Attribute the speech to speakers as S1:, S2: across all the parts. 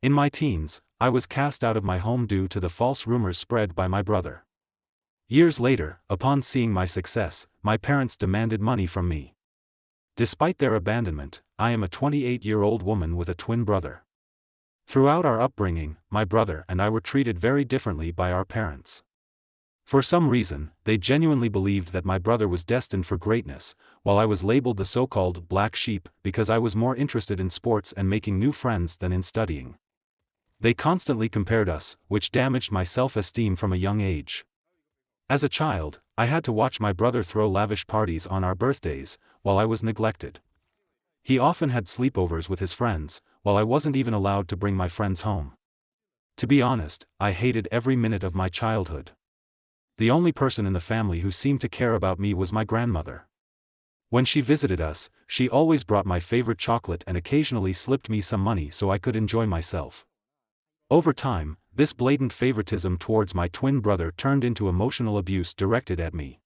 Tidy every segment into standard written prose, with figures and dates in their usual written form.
S1: In my teens, I was cast out of my home due to the false rumors spread by my brother. Years later, upon seeing my success, my parents demanded money from me. Despite their abandonment, I am a 28-year-old woman with a twin brother. Throughout our upbringing, my brother and I were treated very differently by our parents. For some reason, they genuinely believed that my brother was destined for greatness, while I was labeled the so-called black sheep because I was more interested in sports and making new friends than in studying. They constantly compared us, which damaged my self-esteem from a young age. As a child, I had to watch my brother throw lavish parties on our birthdays, while I was neglected. He often had sleepovers with his friends, while I wasn't even allowed to bring my friends home. To be honest, I hated every minute of my childhood. The only person in the family who seemed to care about me was my grandmother. When she visited us, she always brought my favorite chocolate and occasionally slipped me some money so I could enjoy myself. Over time, this blatant favoritism towards my twin brother turned into emotional abuse directed at me.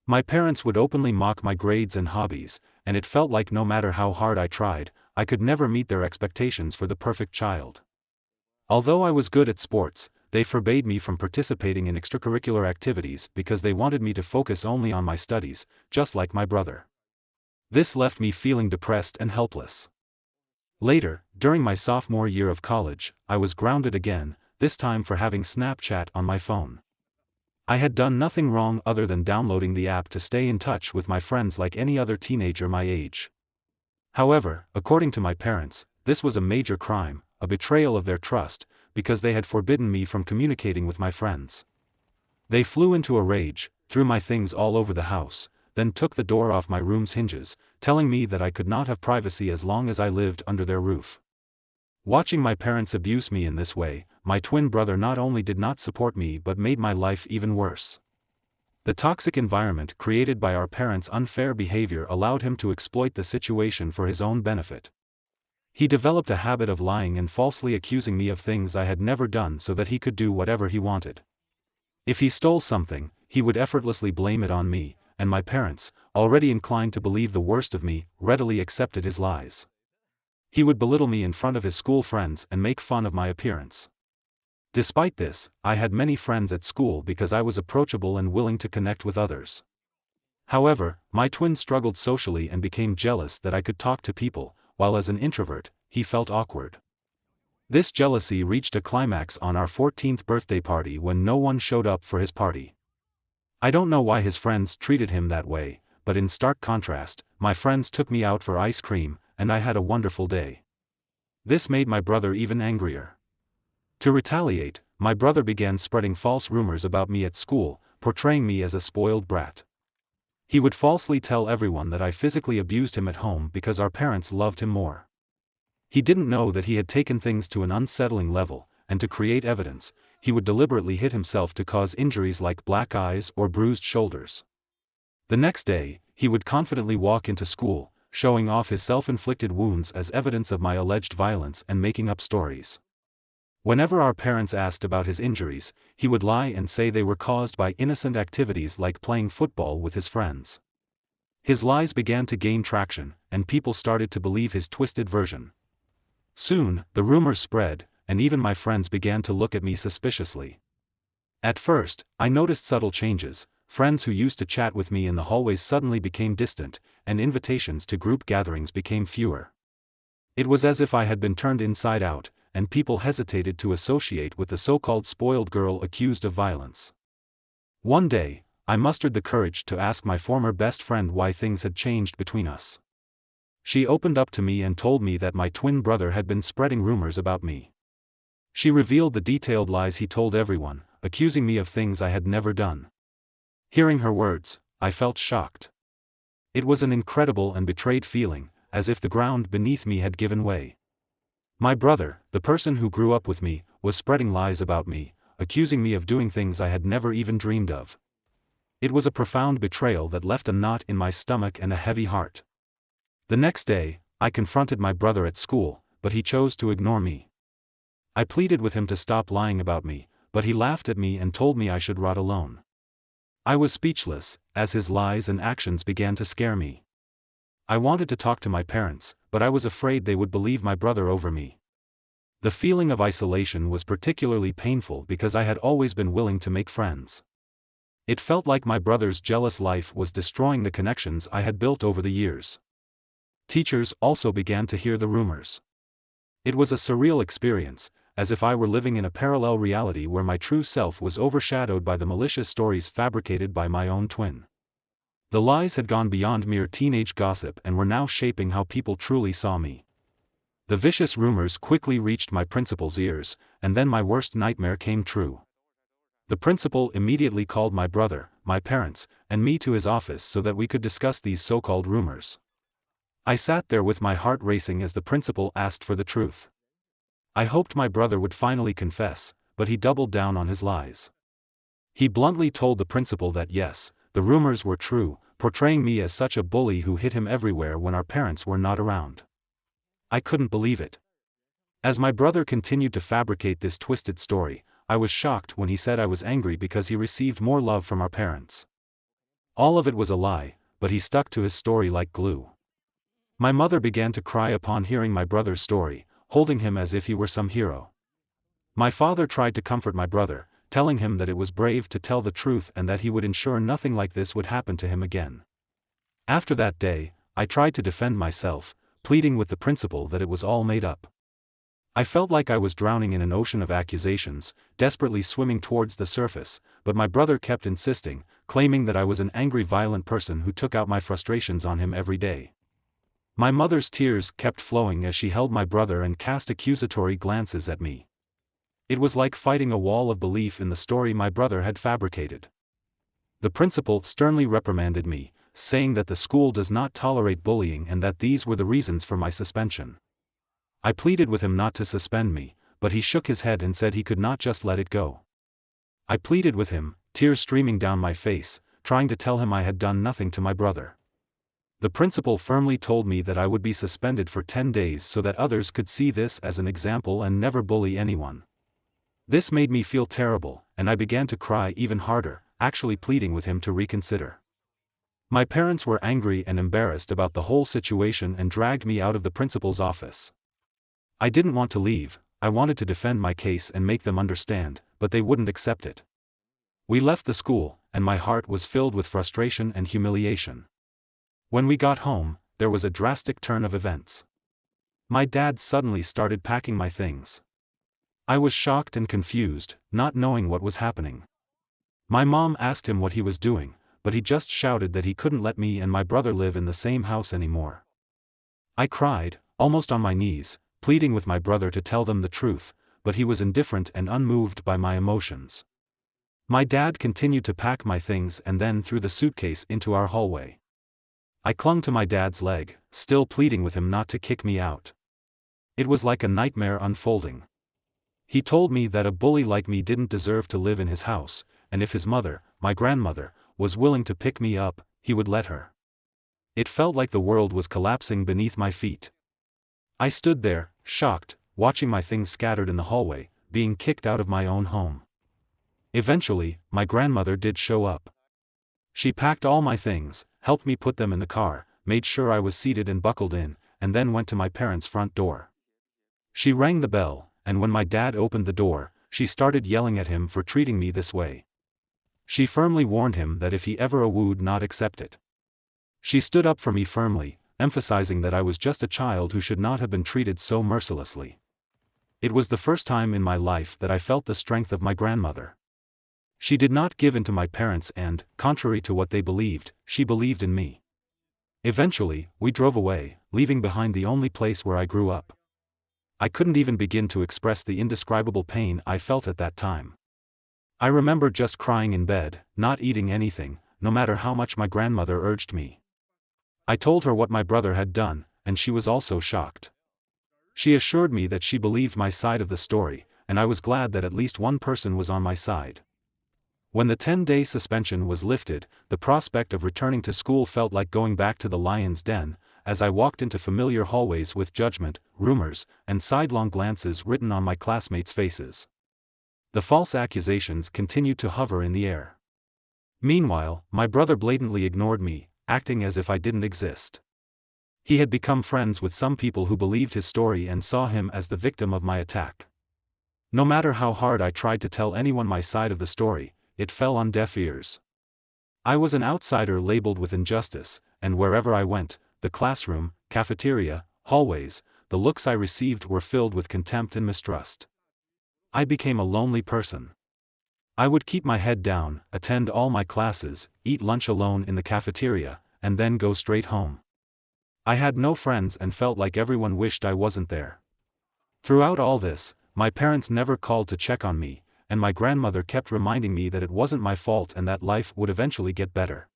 S1: My parents would openly mock my grades and hobbies, and it felt like no matter how hard I tried, I could never meet their expectations for the perfect child. Although I was good at sports, they forbade me from participating in extracurricular activities because they wanted me to focus only on my studies, just like my brother. This left me feeling depressed and helpless. Later, during my sophomore year of college, I was grounded again, this time for having Snapchat on my phone. I had done nothing wrong other than downloading the app to stay in touch with my friends like any other teenager my age. However, according to my parents, this was a major crime, a betrayal of their trust, because they had forbidden me from communicating with my friends. They flew into a rage, threw my things all over the house, then took the door off my room's hinges, telling me that I could not have privacy as long as I lived under their roof. Watching my parents abuse me in this way, my twin brother not only did not support me but made my life even worse. The toxic environment created by our parents' unfair behavior allowed him to exploit the situation for his own benefit. He developed a habit of lying and falsely accusing me of things I had never done so that he could do whatever he wanted. If he stole something, he would effortlessly blame it on me, and my parents, already inclined to believe the worst of me, readily accepted his lies. He would belittle me in front of his school friends and make fun of my appearance. Despite this, I had many friends at school because I was approachable and willing to connect with others. However, my twin struggled socially and became jealous that I could talk to people, while as an introvert, he felt awkward. This jealousy reached a climax on our 14th birthday party when no one showed up for his party. I don't know why his friends treated him that way, but in stark contrast, my friends took me out for ice cream, and I had a wonderful day. This made my brother even angrier. To retaliate, my brother began spreading false rumors about me at school, portraying me as a spoiled brat. He would falsely tell everyone that I physically abused him at home because our parents loved him more. He didn't know that he had taken things to an unsettling level, and to create evidence, he would deliberately hit himself to cause injuries like black eyes or bruised shoulders. The next day, he would confidently walk into school, showing off his self-inflicted wounds as evidence of my alleged violence and making up stories. Whenever our parents asked about his injuries, he would lie and say they were caused by innocent activities like playing football with his friends. His lies began to gain traction, and people started to believe his twisted version. Soon, the rumors spread, and even my friends began to look at me suspiciously. At first, I noticed subtle changes. Friends who used to chat with me in the hallways suddenly became distant, and invitations to group gatherings became fewer. It was as if I had been turned inside out, and people hesitated to associate with the so-called spoiled girl accused of violence. One day, I mustered the courage to ask my former best friend why things had changed between us. She opened up to me and told me that my twin brother had been spreading rumors about me. She revealed the detailed lies he told everyone, accusing me of things I had never done. Hearing her words, I felt shocked. It was an incredible and betrayed feeling, as if the ground beneath me had given way. My brother, the person who grew up with me, was spreading lies about me, accusing me of doing things I had never even dreamed of. It was a profound betrayal that left a knot in my stomach and a heavy heart. The next day, I confronted my brother at school, but he chose to ignore me. I pleaded with him to stop lying about me, but he laughed at me and told me I should rot alone. I was speechless, as his lies and actions began to scare me. I wanted to talk to my parents, but I was afraid they would believe my brother over me. The feeling of isolation was particularly painful because I had always been willing to make friends. It felt like my brother's jealous life was destroying the connections I had built over the years. Teachers also began to hear the rumors. It was a surreal experience, as if I were living in a parallel reality where my true self was overshadowed by the malicious stories fabricated by my own twin. The lies had gone beyond mere teenage gossip and were now shaping how people truly saw me. The vicious rumors quickly reached my principal's ears, and then my worst nightmare came true. The principal immediately called my brother, my parents, and me to his office so that we could discuss these so-called rumors. I sat there with my heart racing as the principal asked for the truth. I hoped my brother would finally confess, but he doubled down on his lies. He bluntly told the principal that yes, the rumors were true, portraying me as such a bully who hit him everywhere when our parents were not around. I couldn't believe it. As my brother continued to fabricate this twisted story, I was shocked when he said I was angry because he received more love from our parents. All of it was a lie, but he stuck to his story like glue. My mother began to cry upon hearing my brother's story, holding him as if he were some hero. My father tried to comfort my brother, telling him that it was brave to tell the truth and that he would ensure nothing like this would happen to him again. After that day, I tried to defend myself, pleading with the principal that it was all made up. I felt like I was drowning in an ocean of accusations, desperately swimming towards the surface, but my brother kept insisting, claiming that I was an angry, violent person who took out my frustrations on him every day. My mother's tears kept flowing as she held my brother and cast accusatory glances at me. It was like fighting a wall of belief in the story my brother had fabricated. The principal sternly reprimanded me, saying that the school does not tolerate bullying and that these were the reasons for my suspension. I pleaded with him not to suspend me, but he shook his head and said he could not just let it go. I pleaded with him, tears streaming down my face, trying to tell him I had done nothing to my brother. The principal firmly told me that I would be suspended for 10 days so that others could see this as an example and never bully anyone. This made me feel terrible, and I began to cry even harder, actually pleading with him to reconsider. My parents were angry and embarrassed about the whole situation and dragged me out of the principal's office. I didn't want to leave, I wanted to defend my case and make them understand, but they wouldn't accept it. We left the school, and my heart was filled with frustration and humiliation. When we got home, there was a drastic turn of events. My dad suddenly started packing my things. I was shocked and confused, not knowing what was happening. My mom asked him what he was doing, but he just shouted that he couldn't let me and my brother live in the same house anymore. I cried, almost on my knees, pleading with my brother to tell them the truth, but he was indifferent and unmoved by my emotions. My dad continued to pack my things and then threw the suitcase into our hallway. I clung to my dad's leg, still pleading with him not to kick me out. It was like a nightmare unfolding. He told me that a bully like me didn't deserve to live in his house, and if his mother, my grandmother, was willing to pick me up, he would let her. It felt like the world was collapsing beneath my feet. I stood there, shocked, watching my things scattered in the hallway, being kicked out of my own home. Eventually, my grandmother did show up. She packed all my things, helped me put them in the car, made sure I was seated and buckled in, and then went to my parents' front door. She rang the bell, and when my dad opened the door, she started yelling at him for treating me this way. She firmly warned him that if he ever would not accept it. She stood up for me firmly, emphasizing that I was just a child who should not have been treated so mercilessly. It was the first time in my life that I felt the strength of my grandmother. She did not give in to my parents and, contrary to what they believed, she believed in me. Eventually, we drove away, leaving behind the only place where I grew up. I couldn't even begin to express the indescribable pain I felt at that time. I remember just crying in bed, not eating anything, no matter how much my grandmother urged me. I told her what my brother had done, and she was also shocked. She assured me that she believed my side of the story, and I was glad that at least one person was on my side. When the 10-day suspension was lifted, the prospect of returning to school felt like going back to the lion's den, as I walked into familiar hallways with judgment, rumors, and sidelong glances written on my classmates' faces. The false accusations continued to hover in the air. Meanwhile, my brother blatantly ignored me, acting as if I didn't exist. He had become friends with some people who believed his story and saw him as the victim of my attack. No matter how hard I tried to tell anyone my side of the story, it fell on deaf ears. I was an outsider labeled with injustice, and wherever I went, the classroom, cafeteria, hallways, the looks I received were filled with contempt and mistrust. I became a lonely person. I would keep my head down, attend all my classes, eat lunch alone in the cafeteria, and then go straight home. I had no friends and felt like everyone wished I wasn't there. Throughout all this, my parents never called to check on me, and my grandmother kept reminding me that it wasn't my fault and that life would eventually get better.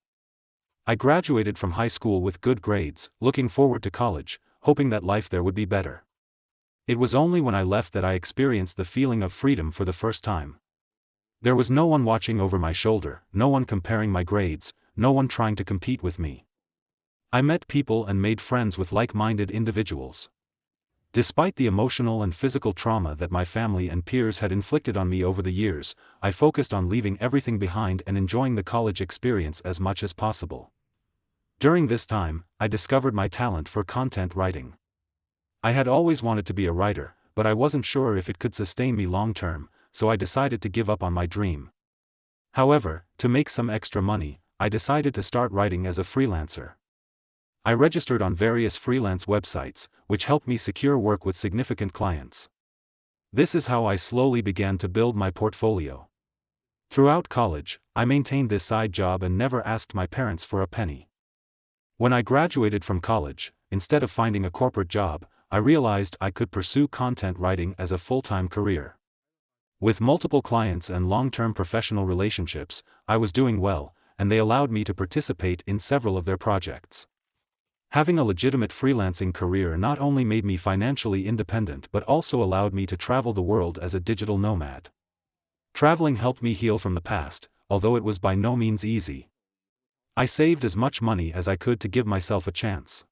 S1: I graduated from high school with good grades, looking forward to college, hoping that life there would be better. It was only when I left that I experienced the feeling of freedom for the first time. There was no one watching over my shoulder, no one comparing my grades, no one trying to compete with me. I met people and made friends with like-minded individuals. Despite the emotional and physical trauma that my family and peers had inflicted on me over the years, I focused on leaving everything behind and enjoying the college experience as much as possible. During this time, I discovered my talent for content writing. I had always wanted to be a writer, but I wasn't sure if it could sustain me long-term, so I decided to give up on my dream. However, to make some extra money, I decided to start writing as a freelancer. I registered on various freelance websites, which helped me secure work with significant clients. This is how I slowly began to build my portfolio. Throughout college, I maintained this side job and never asked my parents for a penny. When I graduated from college, instead of finding a corporate job, I realized I could pursue content writing as a full-time career. With multiple clients and long-term professional relationships, I was doing well, and they allowed me to participate in several of their projects. Having a legitimate freelancing career not only made me financially independent but also allowed me to travel the world as a digital nomad. Traveling helped me heal from the past, although it was by no means easy. I saved as much money as I could to give myself a chance.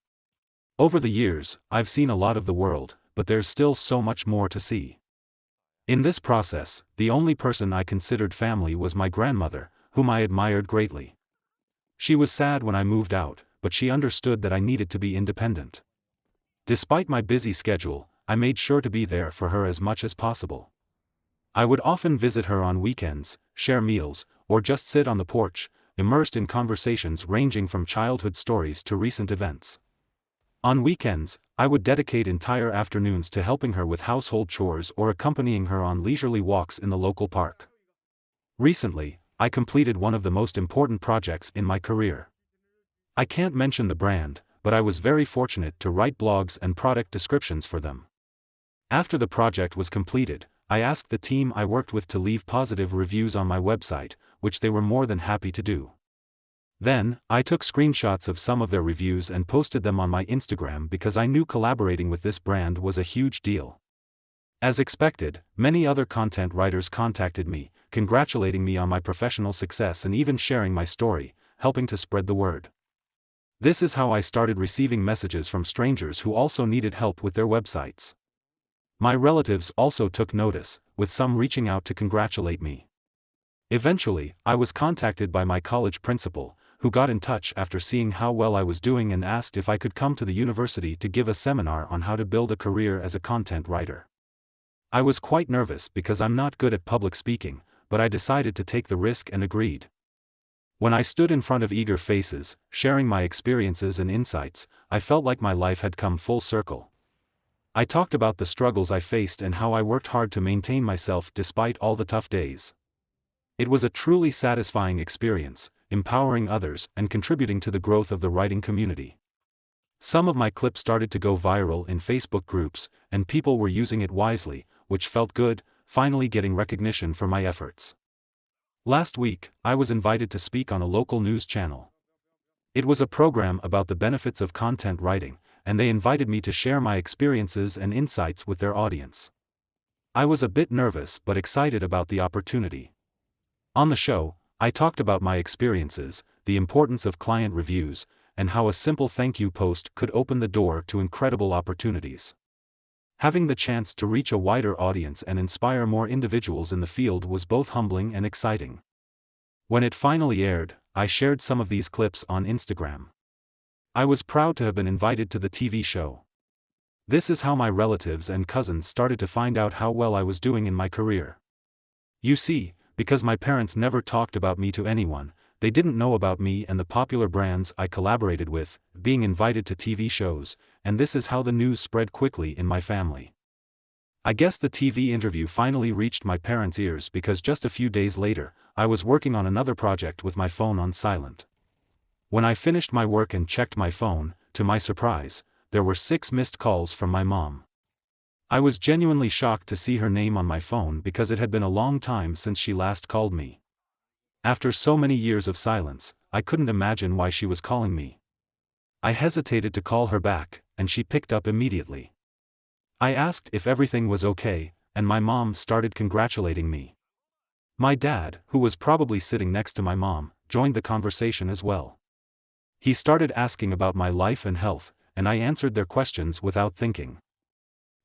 S1: Over the years, I've seen a lot of the world, but there's still so much more to see. In this process, the only person I considered family was my grandmother, whom I admired greatly. She was sad when I moved out, but she understood that I needed to be independent. Despite my busy schedule, I made sure to be there for her as much as possible. I would often visit her on weekends, share meals, or just sit on the porch, immersed in conversations ranging from childhood stories to recent events. On weekends, I would dedicate entire afternoons to helping her with household chores or accompanying her on leisurely walks in the local park. Recently, I completed one of the most important projects in my career. I can't mention the brand, but I was very fortunate to write blogs and product descriptions for them. After the project was completed, I asked the team I worked with to leave positive reviews on my website, which they were more than happy to do. Then, I took screenshots of some of their reviews and posted them on my Instagram because I knew collaborating with this brand was a huge deal. As expected, many other content writers contacted me, congratulating me on my professional success and even sharing my story, helping to spread the word. This is how I started receiving messages from strangers who also needed help with their websites. My relatives also took notice, with some reaching out to congratulate me. Eventually, I was contacted by my college principal, who got in touch after seeing how well I was doing and asked if I could come to the university to give a seminar on how to build a career as a content writer. I was quite nervous because I'm not good at public speaking, but I decided to take the risk and agreed. When I stood in front of eager faces, sharing my experiences and insights, I felt like my life had come full circle. I talked about the struggles I faced and how I worked hard to maintain myself despite all the tough days. It was a truly satisfying experience, empowering others and contributing to the growth of the writing community. Some of my clips started to go viral in Facebook groups, and people were using it wisely, which felt good, finally getting recognition for my efforts. Last week, I was invited to speak on a local news channel. It was a program about the benefits of content writing, and they invited me to share my experiences and insights with their audience. I was a bit nervous but excited about the opportunity. On the show, I talked about my experiences, the importance of client reviews, and how a simple thank you post could open the door to incredible opportunities. Having the chance to reach a wider audience and inspire more individuals in the field was both humbling and exciting. When it finally aired, I shared some of these clips on Instagram. I was proud to have been invited to the TV show. This is how my relatives and cousins started to find out how well I was doing in my career. You see, because my parents never talked about me to anyone, they didn't know about me and the popular brands I collaborated with, being invited to TV shows, and this is how the news spread quickly in my family. I guess the TV interview finally reached my parents' ears because just a few days later, I was working on another project with my phone on silent. When I finished my work and checked my phone, to my surprise, there were 6 missed calls from my mom. I was genuinely shocked to see her name on my phone because it had been a long time since she last called me. After so many years of silence, I couldn't imagine why she was calling me. I hesitated to call her back, and she picked up immediately. I asked if everything was okay, and my mom started congratulating me. My dad, who was probably sitting next to my mom, joined the conversation as well. He started asking about my life and health, and I answered their questions without thinking.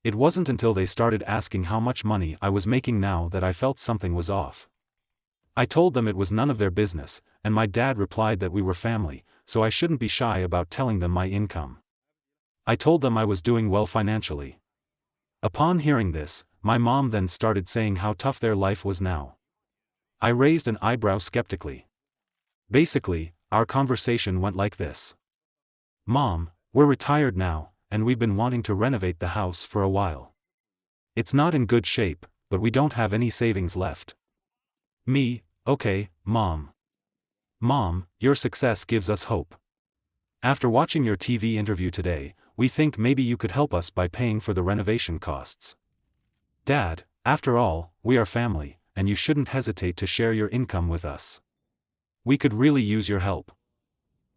S1: It wasn't until they started asking how much money I was making now that I felt something was off. I told them it was none of their business, and my dad replied that we were family, so I shouldn't be shy about telling them my income. I told them I was doing well financially. Upon hearing this, my mom then started saying how tough their life was now. I raised an eyebrow skeptically. Basically, our conversation went like this. Mom, we're retired now, and we've been wanting to renovate the house for a while. It's not in good shape, but we don't have any savings left. Me, okay, Mom. Mom, your success gives us hope. After watching your TV interview today, we think maybe you could help us by paying for the renovation costs. Dad, after all, we are family, and you shouldn't hesitate to share your income with us. We could really use your help.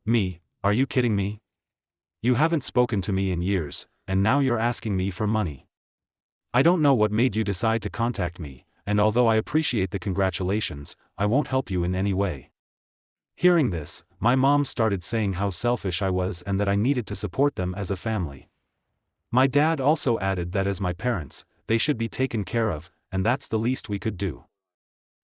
S1: Me, are you kidding me? You haven't spoken to me in years, and now you're asking me for money. I don't know what made you decide to contact me, and although I appreciate the congratulations, I won't help you in any way. Hearing this, my mom started saying how selfish I was and that I needed to support them as a family. My dad also added that as my parents, they should be taken care of, and that's the least we could do.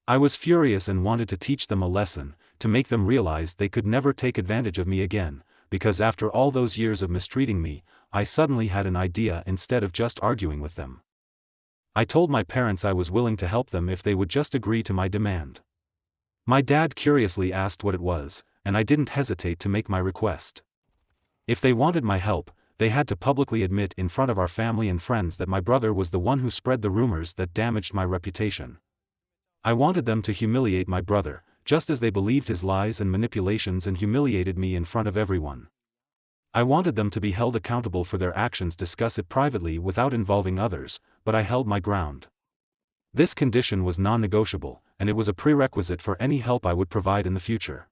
S1: I was furious and wanted to teach them a lesson, to make them realize they could never take advantage of me again, because after all those years of mistreating me, I suddenly had an idea instead of just arguing with them. I told my parents I was willing to help them if they would just agree to my demand. My dad curiously asked what it was, and I didn't hesitate to make my request. If they wanted my help, they had to publicly admit in front of our family and friends that my brother was the one who spread the rumors that damaged my reputation. I wanted them to humiliate my brother, just as they believed his lies and manipulations and humiliated me in front of everyone. I wanted them to be held accountable for their actions, discuss it privately without involving others, but I held my ground. This condition was non-negotiable, and it was a prerequisite for any help I would provide in the future.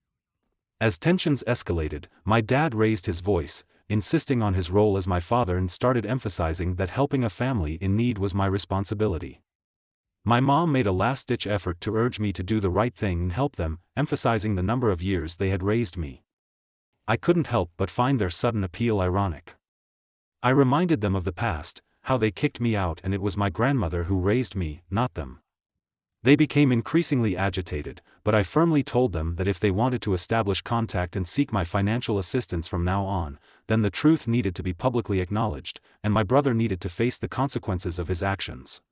S1: As tensions escalated, my dad raised his voice, insisting on his role as my father, and started emphasizing that helping a family in need was my responsibility. My mom made a last-ditch effort to urge me to do the right thing and help them, emphasizing the number of years they had raised me. I couldn't help but find their sudden appeal ironic. I reminded them of the past, how they kicked me out and it was my grandmother who raised me, not them. They became increasingly agitated, but I firmly told them that if they wanted to establish contact and seek my financial assistance from now on, then the truth needed to be publicly acknowledged, and my brother needed to face the consequences of his actions.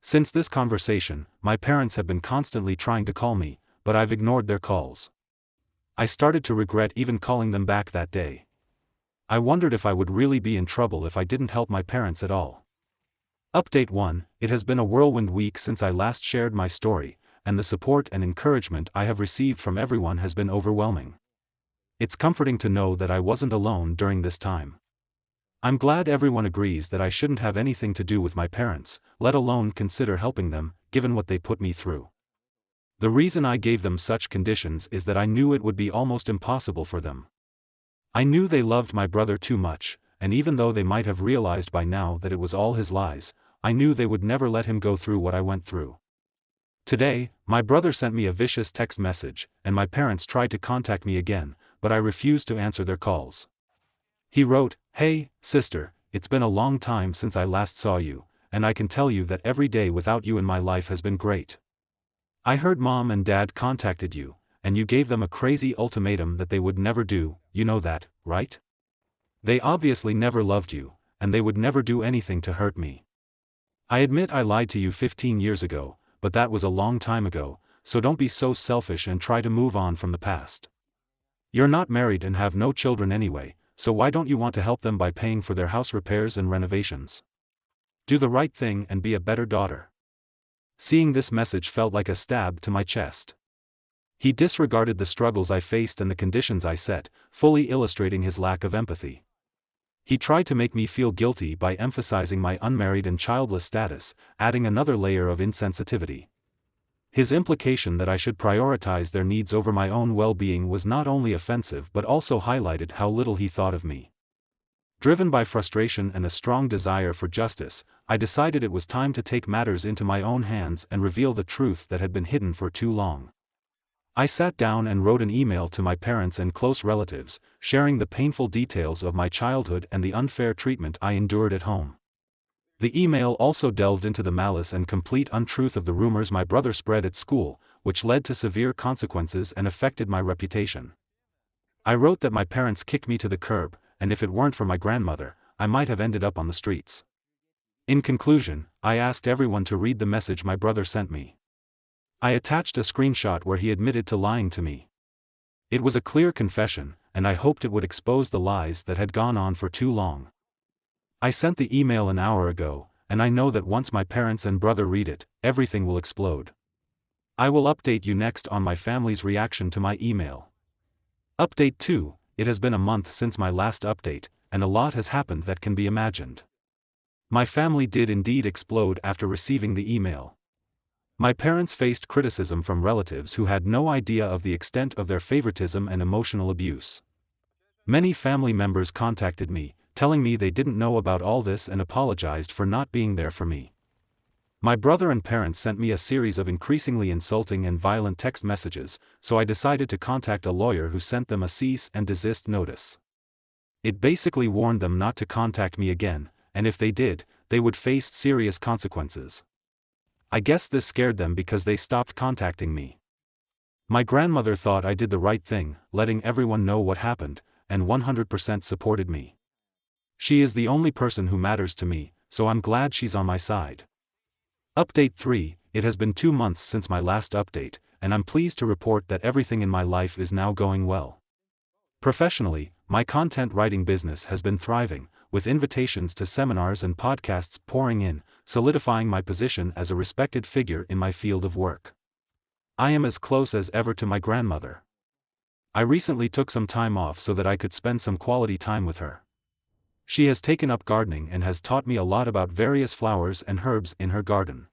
S1: Since this conversation, my parents have been constantly trying to call me, but I've ignored their calls. I started to regret even calling them back that day. I wondered if I would really be in trouble if I didn't help my parents at all. Update 1: It has been a whirlwind week since I last shared my story, and the support and encouragement I have received from everyone has been overwhelming. It's comforting to know that I wasn't alone during this time. I'm glad everyone agrees that I shouldn't have anything to do with my parents, let alone consider helping them, given what they put me through. The reason I gave them such conditions is that I knew it would be almost impossible for them. I knew they loved my brother too much, and even though they might have realized by now that it was all his lies, I knew they would never let him go through what I went through. Today, my brother sent me a vicious text message, and my parents tried to contact me again, but I refused to answer their calls. He wrote, "Hey, sister, it's been a long time since I last saw you, and I can tell you that every day without you in my life has been great. I heard Mom and Dad contacted you, and you gave them a crazy ultimatum that they would never do. you know that, right? They obviously never loved you, and they would never do anything to hurt me. I admit I lied to you 15 years ago, but that was a long time ago, so don't be so selfish and try to move on from the past. You're not married and have no children anyway, so why don't you want to help them by paying for their house repairs and renovations? Do the right thing and be a better daughter. Seeing this message felt like a stab to my chest. He disregarded the struggles I faced and the conditions I set, fully illustrating his lack of empathy. He tried to make me feel guilty by emphasizing my unmarried and childless status, adding another layer of insensitivity. His implication that I should prioritize their needs over my own well-being was not only offensive but also highlighted how little he thought of me. Driven by frustration and a strong desire for justice, I decided it was time to take matters into my own hands and reveal the truth that had been hidden for too long. I sat down and wrote an email to my parents and close relatives, sharing the painful details of my childhood and the unfair treatment I endured at home. The email also delved into the malice and complete untruth of the rumors my brother spread at school, which led to severe consequences and affected my reputation. I wrote that my parents kicked me to the curb, and if it weren't for my grandmother, I might have ended up on the streets. In conclusion, I asked everyone to read the message my brother sent me. I attached a screenshot where he admitted to lying to me. It was a clear confession, and I hoped it would expose the lies that had gone on for too long. I sent the email an hour ago, and I know that once my parents and brother read it, everything will explode. I will update you next on my family's reaction to my email. Update 2: It has been a month since my last update, and a lot has happened that can be imagined. My family did indeed explode after receiving the email. My parents faced criticism from relatives who had no idea of the extent of their favoritism and emotional abuse. Many family members contacted me, telling me they didn't know about all this and apologized for not being there for me. My brother and parents sent me a series of increasingly insulting and violent text messages, so I decided to contact a lawyer who sent them a cease and desist notice. It basically warned them not to contact me again, and if they did, they would face serious consequences. I guess this scared them because they stopped contacting me. My grandmother thought I did the right thing, letting everyone know what happened, and 100% supported me. She is the only person who matters to me, so I'm glad she's on my side. Update 3: It has been 2 months since my last update, and I'm pleased to report that everything in my life is now going well. Professionally, my content writing business has been thriving, with invitations to seminars and podcasts pouring in, solidifying my position as a respected figure in my field of work. I am as close as ever to my grandmother. I recently took some time off so that I could spend some quality time with her. She has taken up gardening and has taught me a lot about various flowers and herbs in her garden.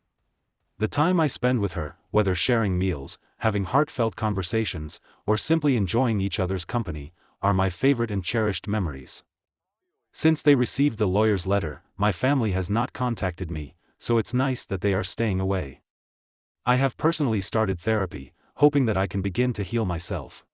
S1: The time I spend with her, whether sharing meals, having heartfelt conversations, or simply enjoying each other's company, are my favorite and cherished memories. Since they received the lawyer's letter, my family has not contacted me, so it's nice that they are staying away. I have personally started therapy, hoping that I can begin to heal myself.